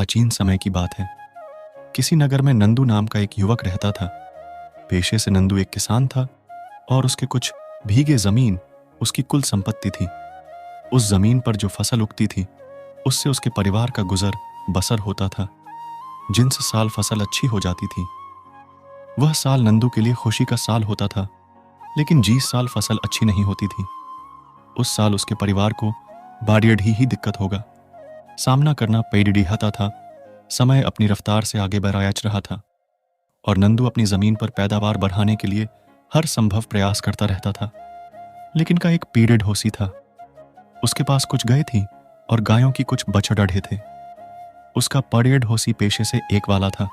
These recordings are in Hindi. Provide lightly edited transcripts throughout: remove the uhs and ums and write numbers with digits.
प्राचीन समय की बात है। किसी नगर में नंदू नाम का एक युवक रहता था। पेशे से नंदू एक किसान था और उसके कुछ भीगे जमीन उसकी कुल संपत्ति थी। उस जमीन पर जो फसल उगती थी उससे उसके परिवार का गुजर बसर होता था। जिन साल फसल अच्छी हो जाती थी वह साल नंदू के लिए खुशी का साल होता था, लेकिन जिस साल फसल अच्छी नहीं होती थी उस साल उसके परिवार को बाड़ियढ़ी ही दिक्कत होगा सामना करना पेड़िडिहाता था। समय अपनी रफ्तार से आगे बढ़ाया रहा था और नंदू अपनी जमीन पर पैदावार बढ़ाने के लिए हर संभव प्रयास करता रहता था। लेकिन का एक पीरियड होसी था। उसके पास कुछ गाय थी और गायों की कुछ बछड़े थे। उसका पीरियड होसी पेशे से एक वाला था।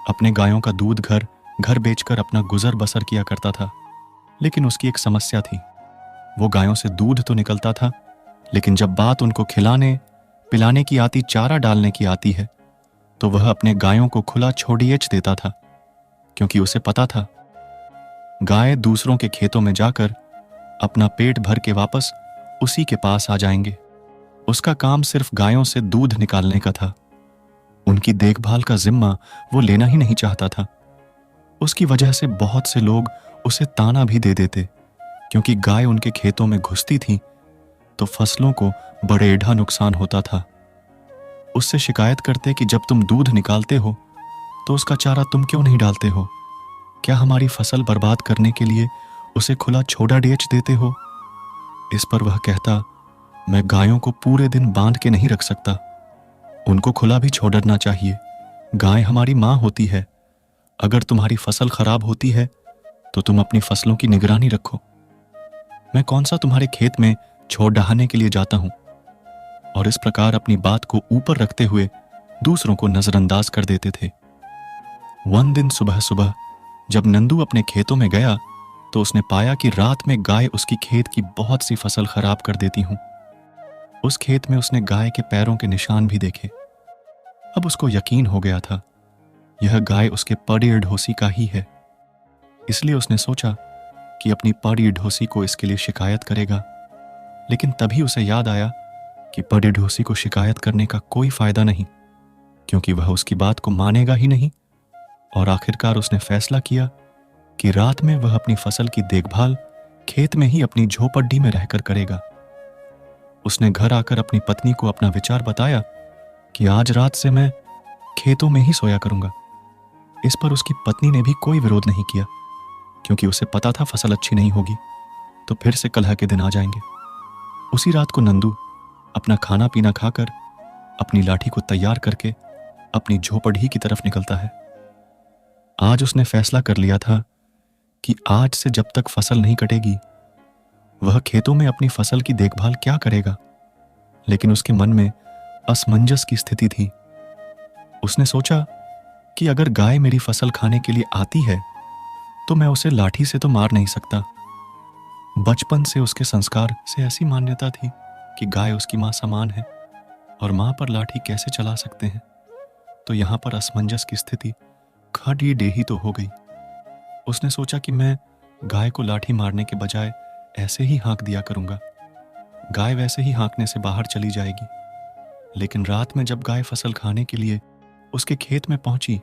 अपने गायों का दूध घर घर बेचकर अपना गुजर बसर किया करता था। लेकिन उसकी एक समस्या थी। वो गायों से दूध तो निकलता था, लेकिन जब बात उनको खिलाने पिलाने की आती, चारा डालने की आती है, तो वह अपने गायों को खुला छोड़िएच देता था, क्योंकि उसे पता था गाय दूसरों के खेतों में जाकर अपना पेट भर के वापस उसी के पास आ जाएंगे। उसका काम सिर्फ गायों से दूध निकालने का था। उनकी देखभाल का जिम्मा वो लेना ही नहीं चाहता था। उसकी वजह से बहुत से लोग उसे ताना भी दे देते, क्योंकि गाय उनके खेतों में घुसती थी तो फसलों को बड़ेढ़ा नुकसान होता था। उससे शिकायत करते कि जब तुम दूध निकालते हो तो उसका चारा तुम क्यों नहीं डालते हो? क्या हमारी फसल बर्बाद करने के लिए उसे खुला छोड़ा बेच देते हो? इस पर वह कहता, मैं गायों को पूरे दिन बांध के नहीं रख सकता, उनको खुला भी छोड़ना चाहिए। गाय हमारी माँ होती है। अगर तुम्हारी फसल खराब होती है तो तुम अपनी फसलों की निगरानी रखो। मैं कौन सा तुम्हारे खेत में छोड़ डहाने के लिए जाता हूं? और इस प्रकार अपनी बात को ऊपर रखते हुए दूसरों को नजरअंदाज कर देते थे। वन दिन सुबह सुबह जब नंदू अपने खेतों में गया तो उसने पाया कि रात में गाय उसकी खेत की बहुत सी फसल खराब कर देती हूं। उस खेत में उसने गाय के पैरों के निशान भी देखे। अब उसको यकीन हो गया था यह गाय उसके पड़ी ढोसी का ही है। इसलिए उसने सोचा कि अपनी पड़ी ढोसी को इसके लिए शिकायत करेगा। लेकिन तभी उसे याद आया कि पड़ी ढोसी को शिकायत करने का कोई फायदा नहीं, क्योंकि वह उसकी बात को मानेगा ही नहीं। और आखिरकार उसने फैसला किया कि रात में वह अपनी फसल की देखभाल खेत में ही अपनी झोपड़ी में रहकर करेगा। उसने घर आकर अपनी पत्नी को अपना विचार बताया कि आज रात से मैं खेतों में ही सोया करूंगा। इस पर उसकी पत्नी ने भी कोई विरोध नहीं किया, क्योंकि उसे पता था फसल अच्छी नहीं होगी तो फिर से कलह के दिन आ जाएंगे। उसी रात को नंदू अपना खाना पीना खाकर अपनी लाठी को तैयार करके अपनी झोपड़ी की तरफ निकलता है। आज उसने फैसला कर लिया था कि आज से जब तक फसल नहीं कटेगी वह खेतों में अपनी फसल की देखभाल क्या करेगा। लेकिन उसके मन में असमंजस की स्थिति थी। उसने सोचा कि अगर गाय मेरी फसल खाने के लिए आती है तो मैं उसे लाठी से तो मार नहीं सकता। बचपन से उसके संस्कार से ऐसी मान्यता थी कि गाय उसकी मां समान है और मां पर लाठी कैसे चला सकते हैं। तो यहां पर असमंजस की स्थिति खड़ी डेही तो हो गई। उसने सोचा कि मैं गाय को लाठी मारने के बजाय ऐसे ही हाँक दिया करूंगा। गाय वैसे ही हाँकने से बाहर चली जाएगी। लेकिन रात में जब गाय फसल खाने के लिए उसके खेत में पहुंची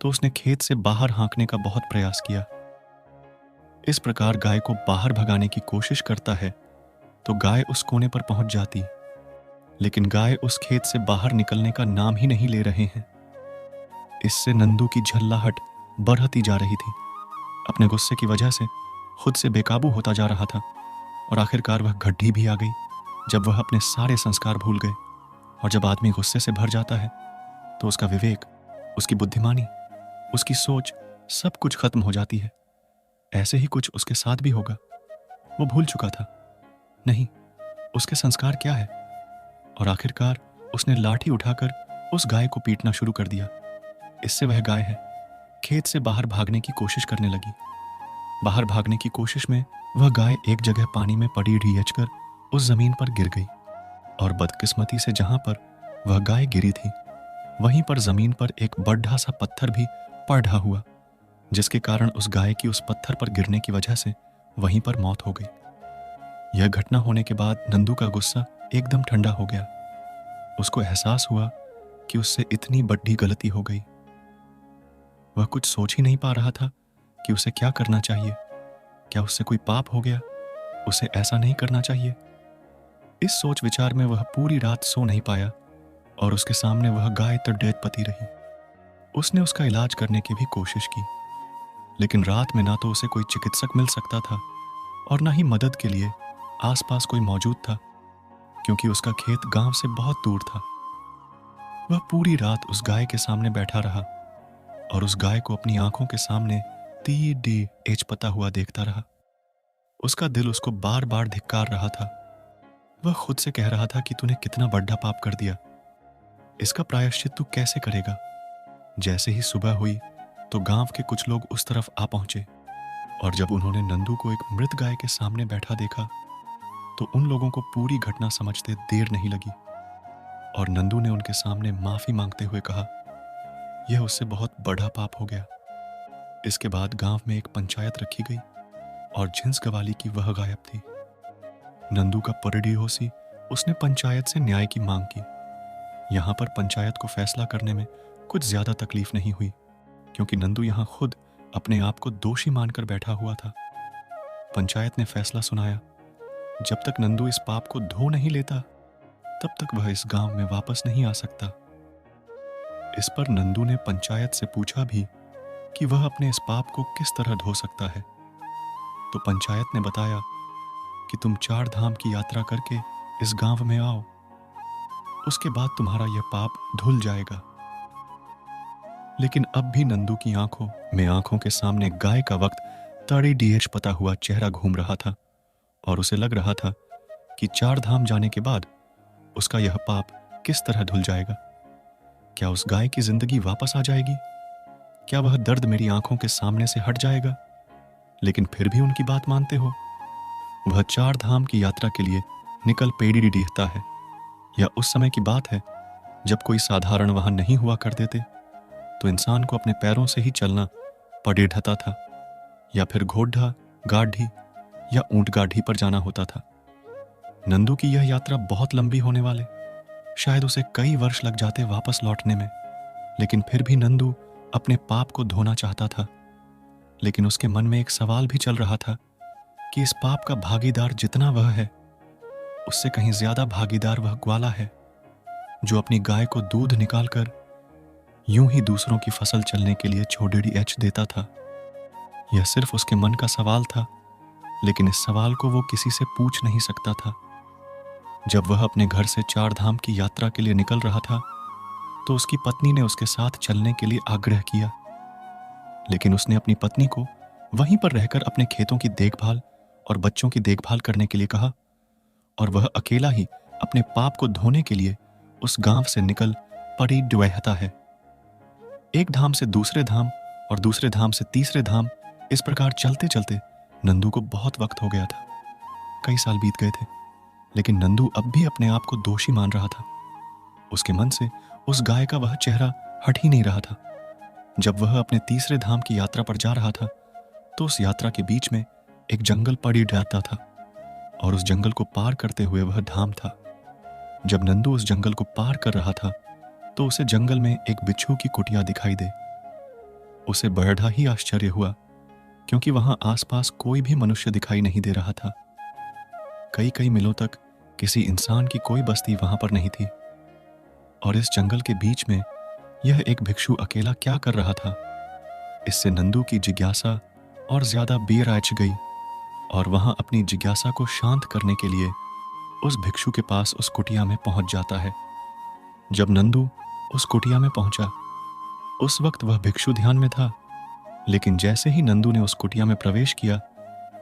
तो उसने खेत से बाहर हाँकने का बहुत प्रयास किया। इस प्रकार गाय को बाहर भगाने की कोशिश करता है तो गाय उस कोने पर पहुंच जाती, लेकिन गाय उस खेत से बाहर निकलने का नाम ही नहीं ले रहे हैं। इससे नंदू की झल्लाहट बढ़ती जा रही थी। अपने गुस्से की वजह से खुद से बेकाबू होता जा रहा था और आखिरकार वह गड्ढी भी आ गई जब वह अपने सारे संस्कार भूल गए। और जब आदमी गुस्से से भर जाता है तो उसका विवेक, उसकी बुद्धिमानी, उसकी सोच सब कुछ खत्म हो जाती है। ऐसे ही कुछ उसके साथ भी होगा। वो भूल चुका था नहीं उसके संस्कार क्या है। और आखिरकार उसने लाठी उठाकर उस गाय को पीटना शुरू कर दिया। इससे वह गाय है खेत से बाहर भागने की कोशिश करने लगी। बाहर भागने की कोशिश में वह गाय एक जगह पानी में पड़ी ढींचकर उस जमीन पर गिर गई। और बदकिस्मती से जहां पर वह गाय गिरी थी वहीं पर जमीन पर एक बड़ा सा पत्थर भी पड़ा हुआ, जिसके कारण उस गाय की उस पत्थर पर गिरने की वजह से वहीं पर मौत हो गई। यह घटना होने के बाद नंदू का गुस्सा एकदम ठंडा हो गया। उसको एहसास हुआ कि उससे इतनी बड़ी गलती हो गई। वह कुछ सोच ही नहीं पा रहा था कि उसे क्या करना चाहिए। क्या उससे कोई पाप हो गया? उसे ऐसा नहीं करना चाहिए। इस सोच विचार में वह पूरी रात सो नहीं पाया और उसके सामने वह गाय तड़ेत पती रही। उसने उसका इलाज करने की भी कोशिश की, लेकिन रात में ना तो उसे कोई चिकित्सक मिल सकता था और ना ही मदद के लिए आसपास कोई मौजूद था, क्योंकि उसका खेत गांव से बहुत दूर था। वह पूरी रात उस गाय के सामने बैठा रहा और उस गाय को अपनी आंखों के सामने डी एचपता हुआ देखता रहा। उसका दिल उसको बार बार धिक्कार रहा था। वह खुद से कह रहा था कि तूने कितना बड़ा पाप कर दिया, इसका प्रायश्चित तू कैसे करेगा। जैसे ही सुबह हुई तो गांव के कुछ लोग उस तरफ आ पहुंचे और जब उन्होंने नंदू को एक मृत गाय के सामने बैठा देखा तो उन लोगों को पूरी घटना समझते देर नहीं लगी और नंदू ने उनके सामने माफी मांगते हुए कहा, यह उससे बहुत बड़ा पाप हो गया। इसके बाद गांव में एक पंचायत रखी गई और झिंस गवाली की वह गायब थी। नंदू का परडिहोसी उसने पंचायत से न्याय की मांग की। यहां पर पंचायत को फैसला करने में कुछ ज्यादा तकलीफ नहीं हुई, क्योंकि नंदू यहां खुद अपने आप को दोषी मानकर बैठा हुआ था। पंचायत ने फैसला सुनाया, जब तक नंदू इस पाप को धो नहीं लेता तब तक वह इस गांव में वापस नहीं आ सकता। इस पर नंदू ने पंचायत से पूछा भी कि वह अपने इस पाप को किस तरह धो सकता है। तो पंचायत ने बताया कि तुम 4 धाम की यात्रा करके इस गांव में आओ, उसके बाद तुम्हारा यह पाप धुल जाएगा। लेकिन अब भी नंदू की आंखों के सामने गाय का वक्त तड़ी डीएच पता हुआ चेहरा घूम रहा था और उसे लग रहा था कि 4 धाम जाने के बाद उसका यह पाप किस तरह धुल जाएगा। क्या उस गाय की जिंदगी वापस आ जाएगी? क्या वह दर्द मेरी आंखों के सामने से हट जाएगा? लेकिन फिर भी उनकी बात मानते हो? वह 4 धाम की यात्रा के लिए निकल पेड़ी डीहता है। यह उस समय की बात है जब कोई साधारण वाहन नहीं हुआ करते थे, तो इंसान को अपने पैरों से ही चलना पड़े ढता था, या फिर घोड़ा, गाढ़ी या ऊंट गाढ़ी पर जाना होता था। नंदू की यह यात्रा बहुत लंबी होने वाले, शायद उसे कई वर्ष लग जाते वापस लौटने में, लेकिन फिर भी नंदू अपने पाप को धोना चाहता था। लेकिन उसके मन में एक सवाल भी चल रहा था कि इस पाप का भागीदार जितना वह है, उससे कहीं ज्यादा भागीदार वह ग्वाला है, जो अपनी गाय को दूध निकालकर यूं ही दूसरों की फसल चलने के लिए छोड़ेड़ी एच देता था। यह सिर्फ उसके मन का सवाल था, लेकिन इस सवाल को वो किसी से पूछ नहीं सकता था। जब वह अपने घर से 4 धाम की यात्रा के लिए निकल रहा था तो उसकी पत्नी ने उसके साथ चलने के लिए आग्रह किया, लेकिन उसने अपनी पत्नी को वहीं पर रहकर अपने खेतों की देखभाल और बच्चों की देखभाल करने के लिए कहा और वह अकेला ही अपने पाप को धोने के लिए उस गांव से निकल पड़ी डुएहता है। एक धाम से दूसरे धाम और दूसरे धाम से तीसरे धाम, इस प्रकार चलते चलते नंदू को बहुत वक्त हो गया था। कई साल बीत गए थे, लेकिन नंदू अब भी अपने आप को दोषी मान रहा था। उसके मन से उस गाय का वह चेहरा हट ही नहीं रहा था। जब वह अपने तीसरे धाम की यात्रा पर जा रहा था तो उस यात्रा के बीच में एक जंगल पड़ी जाता था और उस जंगल को पार करते हुए वह धाम था। जब नंदू उस जंगल को पार कर रहा था तो उसे जंगल में एक बिच्छू की कुटिया दिखाई दे। उसे बड़ा ही आश्चर्य हुआ, क्योंकि वहां आसपास कोई भी मनुष्य दिखाई नहीं दे रहा था। कई कई मीलों तक किसी इंसान की कोई बस्ती वहां पर नहीं थी और इस जंगल के बीच में यह एक भिक्षु अकेला क्या कर रहा था। इससे नंदू की जिज्ञासा और ज्यादा बेराज गई और वहां अपनी जिज्ञासा को शांत करने के लिए उस भिक्षु के पास उस कुटिया में पहुंच जाता है। जब नंदू उस कुटिया में पहुंचा, उस वक्त वह भिक्षु ध्यान में था, लेकिन जैसे ही नंदू ने उस कुटिया में प्रवेश किया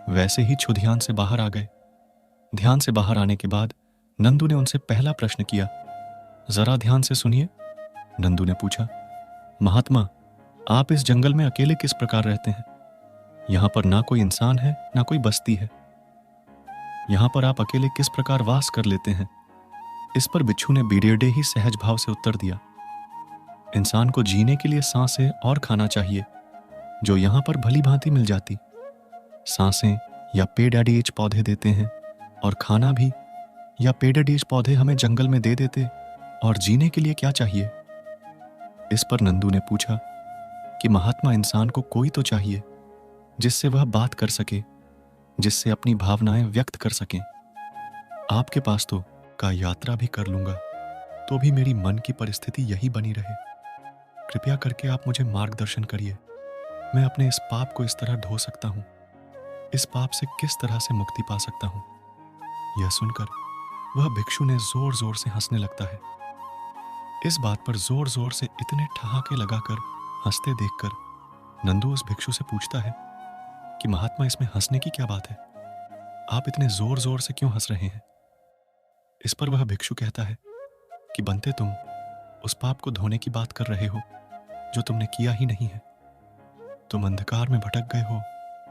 वैसे ही छो ध्यान से बाहर आ गए। ध्यान से बाहर आने के बाद नंदू ने उनसे पहला प्रश्न किया, जरा ध्यान से सुनिए। नंदू ने पूछा, महात्मा, आप इस जंगल में अकेले किस प्रकार रहते हैं? यहां पर ना कोई इंसान है ना कोई बस्ती है, यहां पर आप अकेले किस प्रकार वास कर लेते हैं? इस पर बिच्छू ने बीड़ेडे ही सहज भाव से उत्तर दिया, इंसान को जीने के लिए सांसें और खाना चाहिए, जो यहां पर भली भांति मिल जाती। सांसें या पेड़ाडीज पौधे देते हैं और खाना भी या पेड़ाडीज पौधे हमें जंगल में दे देते, और जीने के लिए क्या चाहिए? इस पर नंदू ने पूछा कि महात्मा, इंसान को कोई तो चाहिए जिससे वह बात कर सके, जिससे अपनी भावनाएं व्यक्त कर सकें। आपके पास तो का यात्रा भी कर लूंगा, तो भी मेरी मन की परिस्थिति यही बनी रहे। कृपया करके आप मुझे मार्गदर्शन करिए। मैं अपने इस पाप को इस तरह धो सकता हूँ, इस पाप से किस तरह से मुक्ति पा सकता हूँ। यह सुनकर वह भिक्षु ने जोर जोर से हंसने लगता है। इस बात पर जोर जोर से इतने ठहाके लगाकर हंसते देखकर नंदू उस भिक्षु से पूछता है कि महात्मा, इसमें हंसने की क्या बात है? आप इतने जोर जोर से क्यों हंस रहे हैं? इस पर वह भिक्षु कहता है कि बनते, तुम उस पाप को धोने की बात कर रहे हो जो तुमने किया ही नहीं है। तुम अंधकार में भटक गए हो।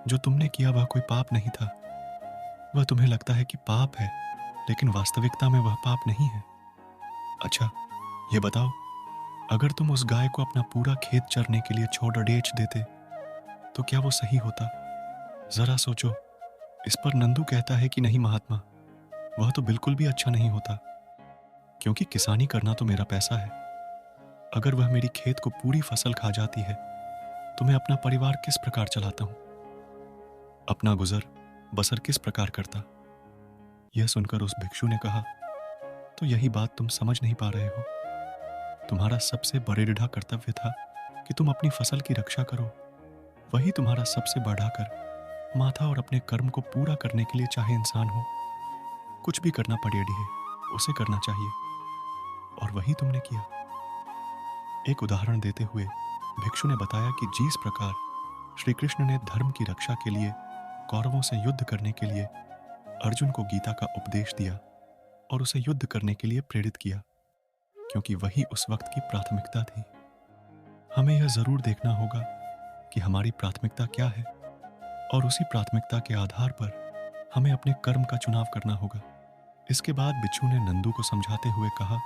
जो तुमने किया वह कोई पाप नहीं था। वह तुम्हें लगता है कि पाप है, लेकिन वास्तविकता में वह पाप नहीं है। अच्छा, ये बताओ, अगर तुम उस गाय को अपना पूरा खेत चरने के लिए छोड़ डेच देते तो क्या वो सही होता? जरा सोचो। इस पर नंदू कहता है कि नहीं महात्मा, वह तो बिल्कुल भी अच्छा नहीं होता, क्योंकि किसानी करना तो मेरा पैसा है। अगर वह मेरी खेत को पूरी फसल खा जाती है तो मैं अपना परिवार किस प्रकार चलाता हूं, अपना गुजर बसर किस प्रकार करता? यह सुनकर उस भिक्षु ने कहा, तो यही बात तुम समझ नहीं पा रहे हो। तुम्हारा सबसे बड़ेढ़ा कर्तव्य था कि तुम अपनी फसल की रक्षा करो। वही तुम्हारा सबसे बढ़ाकर माथा और अपने कर्म को पूरा करने के लिए चाहे इंसान हो, कुछ भी करना पड़े है उसे करना चाहिए, और वही तुमने किया। एक उदाहरण देते हुए भिक्षु ने बताया कि जिस प्रकार श्री कृष्ण ने धर्म की रक्षा के लिए कौरवों से युद्ध करने के लिए अर्जुन को गीता का उपदेश दिया और उसे युद्ध करने के लिए प्रेरित किया, क्योंकि वही उस वक्त की प्राथमिकता थी। हमें यह जरूर देखना होगा कि हमारी प्राथमिकता क्या है, और उसी प्राथमिकता के आधार पर हमें अपने कर्म का चुनाव करना होगा। इसके बाद बिच्छू ने नंदू को समझाते हुए कहा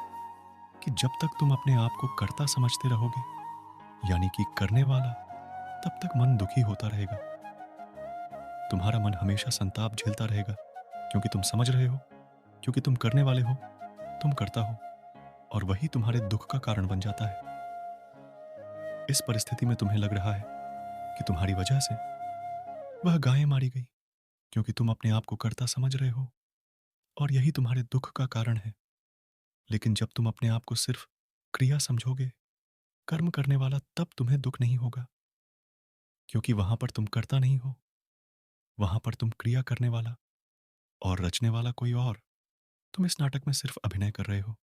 कि जब तक तुम अपने आप को कर्ता समझते रहोगे, यानी कि करने वाला, तब तक मन दुखी होता रहेगा। तुम्हारा मन हमेशा संताप झेलता रहेगा, क्योंकि तुम समझ रहे हो, क्योंकि तुम करने वाले हो, तुम करता हो, और वही तुम्हारे दुख का कारण बन जाता है। इस परिस्थिति में तुम्हें लग रहा है कि तुम्हारी वजह से वह गायें मारी गई, क्योंकि तुम अपने आप को कर्ता समझ रहे हो, और यही तुम्हारे दुख का कारण है। लेकिन जब तुम अपने आप को सिर्फ क्रिया समझोगे, कर्म करने वाला, तब तुम्हें दुख नहीं होगा, क्योंकि वहां पर तुम करता नहीं हो, वहां पर तुम क्रिया करने वाला और रचने वाला कोई और। तुम इस नाटक में सिर्फ अभिनय कर रहे हो।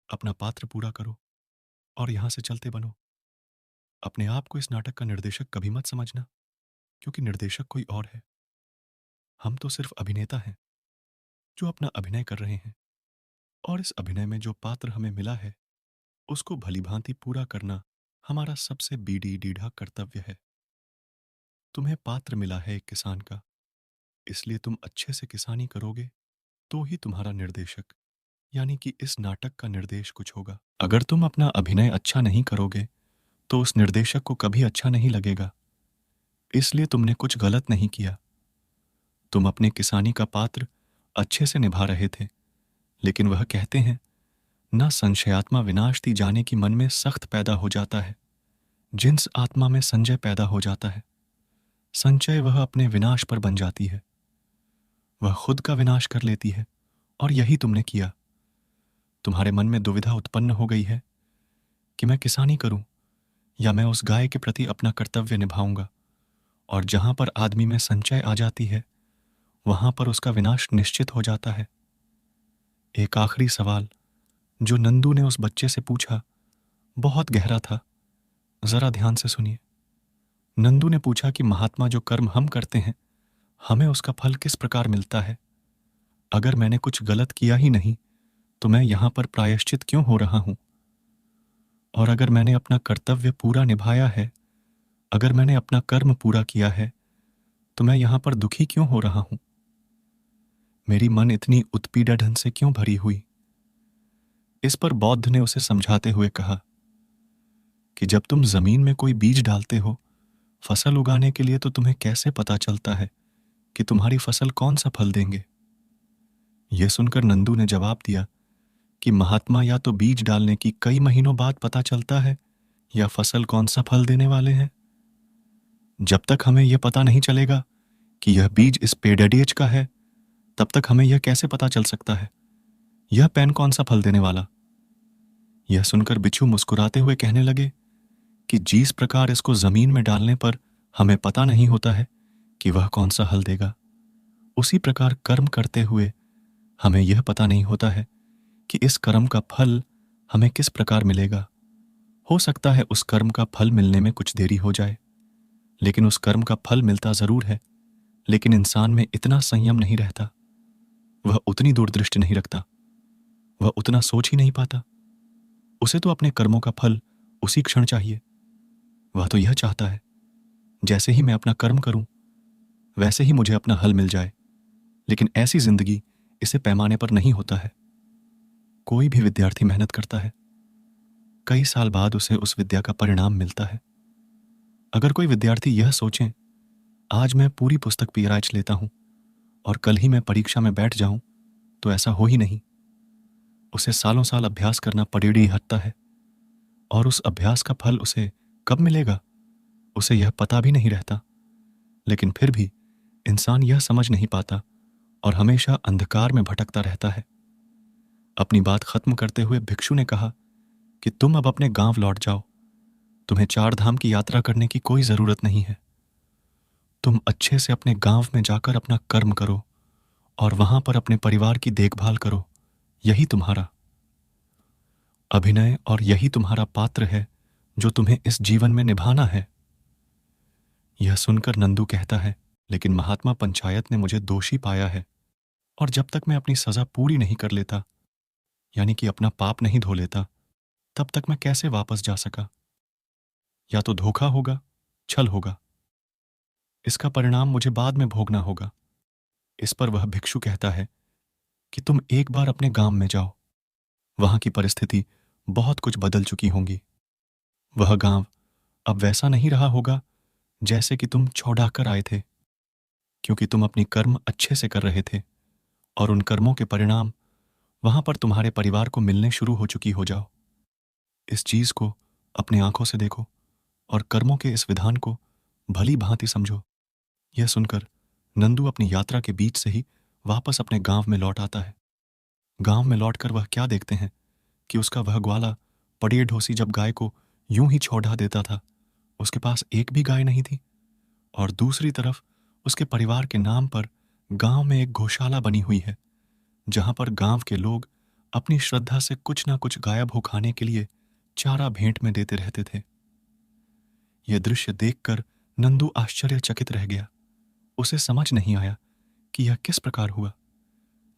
अपना पात्र पूरा करो और यहां से चलते बनो। अपने आप को इस नाटक का निर्देशक कभी मत समझना, क्योंकि निर्देशक कोई और है। हम तो सिर्फ अभिनेता हैं जो अपना अभिनय कर रहे हैं, और इस अभिनय में जो पात्र हमें मिला है उसको भलीभांति पूरा करना हमारा सबसे बीढ़ा कर्तव्य है। तुम्हें पात्र मिला है एक किसान का, इसलिए तुम अच्छे से किसानी करोगे तो ही तुम्हारा निर्देशक, यानी कि इस नाटक का निर्देश कुछ होगा। अगर तुम अपना अभिनय अच्छा नहीं करोगे तो उस निर्देशक को कभी अच्छा नहीं लगेगा। इसलिए तुमने कुछ गलत नहीं किया। तुम अपने किसानी का पात्र अच्छे से निभा रहे थे, लेकिन वह कहते हैं, न संशयात्मा विनाशती जाने की मन में सख्त पैदा हो जाता है, जिन्स आत्मा में संजय पैदा हो जाता है। संचय वह अपने विनाश पर बन जाती है, वह खुद का विनाश कर लेती है, और यही तुमने किया। तुम्हारे मन में दुविधा उत्पन्न हो गई है कि मैं किसानी करूं या मैं उस गाय के प्रति अपना कर्तव्य निभाऊंगा, और जहां पर आदमी में संचय आ जाती है वहां पर उसका विनाश निश्चित हो जाता है। एक आखिरी सवाल जो नंदू ने उस बच्चे से पूछा बहुत गहरा था, जरा ध्यान से सुनिए। नंदू ने पूछा कि महात्मा, जो कर्म हम करते हैं हमें उसका फल किस प्रकार मिलता है? अगर मैंने कुछ गलत किया ही नहीं तो मैं यहां पर प्रायश्चित क्यों हो रहा हूं? और अगर मैंने अपना कर्तव्य पूरा निभाया है, अगर मैंने अपना कर्म पूरा किया है, तो मैं यहां पर दुखी क्यों हो रहा हूं? मेरी मन इतनी उत्पीड़न से क्यों भरी हुई? इस पर बौद्ध ने उसे समझाते हुए कहा कि जब तुम जमीन में कोई बीज डालते हो फसल उगाने के लिए, तो तुम्हें कैसे पता चलता है कि तुम्हारी फसल कौन सा फल देंगे? यह सुनकर नंदू ने जवाब दिया कि महात्मा, या तो बीज डालने की कई महीनों बाद पता चलता है, या फसल कौन सा फल देने वाले हैं? जब तक हमें यह पता नहीं चलेगा कि यह बीज इस पेड़ का है, तब तक हमें यह कैसे पता चल सकता है यह पेन कौन सा फल देने वाला? यह सुनकर बिच्छू मुस्कुराते हुए कहने लगे कि जिस प्रकार इसको जमीन में डालने पर हमें पता नहीं होता है कि वह कौन सा हल देगा, उसी प्रकार कर्म करते हुए हमें यह पता नहीं होता है कि इस कर्म का फल हमें किस प्रकार मिलेगा। हो सकता है उस कर्म का फल मिलने में कुछ देरी हो जाए, लेकिन उस कर्म का फल मिलता जरूर है। लेकिन इंसान में इतना संयम नहीं रहता, वह उतनी दूरदृष्टि नहीं रखता, वह उतना सोच ही नहीं पाता। उसे तो अपने कर्मों का फल उसी क्षण चाहिए। वह तो यह चाहता है जैसे ही मैं अपना कर्म करूं वैसे ही मुझे अपना हल मिल जाए। लेकिन ऐसी जिंदगी इसे पैमाने पर नहीं होता है। कोई भी विद्यार्थी मेहनत करता है, कई साल बाद उसे उस विद्या का परिणाम मिलता है। अगर कोई विद्यार्थी यह सोचे आज मैं पूरी पुस्तक पीराज लेता हूं और कल ही मैं परीक्षा में बैठ जाऊं, तो ऐसा हो ही नहीं। उसे सालों साल अभ्यास करना पड़ेड़ी हटता है, और उस अभ्यास का फल उसे कब मिलेगा उसे यह पता भी नहीं रहता। लेकिन फिर भी इंसान यह समझ नहीं पाता और हमेशा अंधकार में भटकता रहता है। अपनी बात खत्म करते हुए भिक्षु ने कहा कि तुम अब अपने गांव लौट जाओ। तुम्हें 4 धाम की यात्रा करने की कोई जरूरत नहीं है। तुम अच्छे से अपने गांव में जाकर अपना कर्म करो और वहां पर अपने परिवार की देखभाल करो। यही तुम्हारा अभिनय और यही तुम्हारा पात्र है जो तुम्हें इस जीवन में निभाना है। यह सुनकर नंदू कहता है, लेकिन महात्मा पंचायत ने मुझे दोषी पाया है, और जब तक मैं अपनी सजा पूरी नहीं कर लेता, यानी कि अपना पाप नहीं धो लेता, तब तक मैं कैसे वापस जा सका? या तो धोखा होगा, छल होगा। इसका परिणाम मुझे बाद में भोगना होगा। इस पर वह भिक्षु कहता है कि तुम एक बार अपने गांव में जाओ। वहां की परिस्थिति बहुत कुछ बदल चुकी होंगी। वह गांव अब वैसा नहीं रहा होगा जैसे कि तुम छौड़ाकर आए थे, क्योंकि तुम अपनी कर्म अच्छे से कर रहे थे और उन कर्मों के परिणाम वहां पर तुम्हारे परिवार को मिलने शुरू हो चुकी हो जाओ। इस चीज को अपने आंखों से देखो और कर्मों के इस विधान को भली भांति समझो। यह सुनकर नंदू अपनी यात्रा के बीच से ही वापस अपने गांव में लौट आता है। गांव में लौटकर वह क्या देखते हैं कि उसका वह ग्वाला पड़िए ढोसी जब गाय को यूं ही छौड़ा देता था, उसके पास एक भी गाय नहीं थी। और दूसरी तरफ उसके परिवार के नाम पर गांव में एक गौशाला बनी हुई है, जहां पर गांव के लोग अपनी श्रद्धा से कुछ ना कुछ गाय भू खाने के लिए चारा भेंट में देते रहते थे। यह दृश्य देखकर नंदू आश्चर्यचकित रह गया। उसे समझ नहीं आया कि यह किस प्रकार हुआ।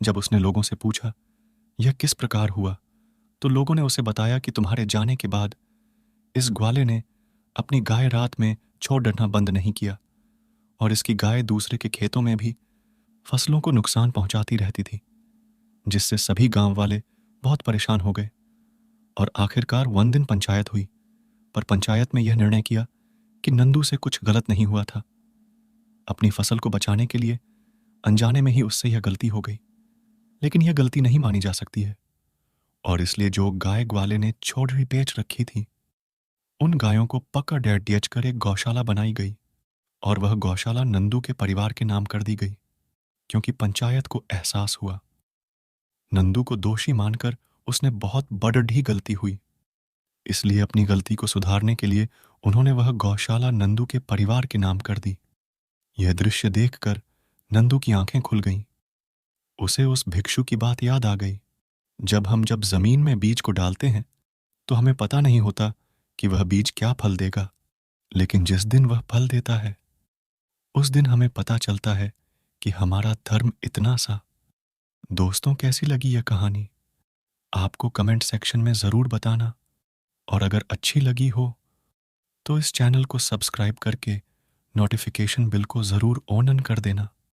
जब उसने लोगों से पूछा यह किस प्रकार हुआ, तो लोगों ने उसे बताया कि तुम्हारे जाने के बाद इस ग्वाले ने अपनी गाय रात में छोड़ डरना बंद नहीं किया, और इसकी गाय दूसरे के खेतों में भी फसलों को नुकसान पहुंचाती रहती थी, जिससे सभी गांव वाले बहुत परेशान हो गए। और आखिरकार 1 दिन पंचायत हुई, पर पंचायत में यह निर्णय किया कि नंदू से कुछ गलत नहीं हुआ था। अपनी फसल को बचाने के लिए अनजाने में ही उससे यह गलती हो गई, लेकिन यह गलती नहीं मानी जा सकती है। और इसलिए जो गाय ग्वाले ने छोड़ी बेच रखी थी, उन गायों को पकड़ डेच कर एक गौशाला बनाई गई, और वह गौशाला नंदू के परिवार के नाम कर दी गई, क्योंकि पंचायत को एहसास हुआ नंदू को दोषी मानकर उसने बहुत बड़ी गलती हुई। इसलिए अपनी गलती को सुधारने के लिए उन्होंने वह गौशाला नंदू के परिवार के नाम कर दी। यह दृश्य देखकर नंदू की आंखें खुल गईं। उसे उस भिक्षु की बात याद आ गई। जब जमीन में बीज को डालते हैं तो हमें पता नहीं होता कि वह बीज क्या फल देगा, लेकिन जिस दिन वह फल देता है उस दिन हमें पता चलता है कि हमारा धर्म इतना सा। दोस्तों, कैसी लगी यह कहानी? आपको कमेंट सेक्शन में जरूर बताना, और अगर अच्छी लगी हो तो इस चैनल को सब्सक्राइब करके नोटिफिकेशन बिल को जरूर ऑन कर देना।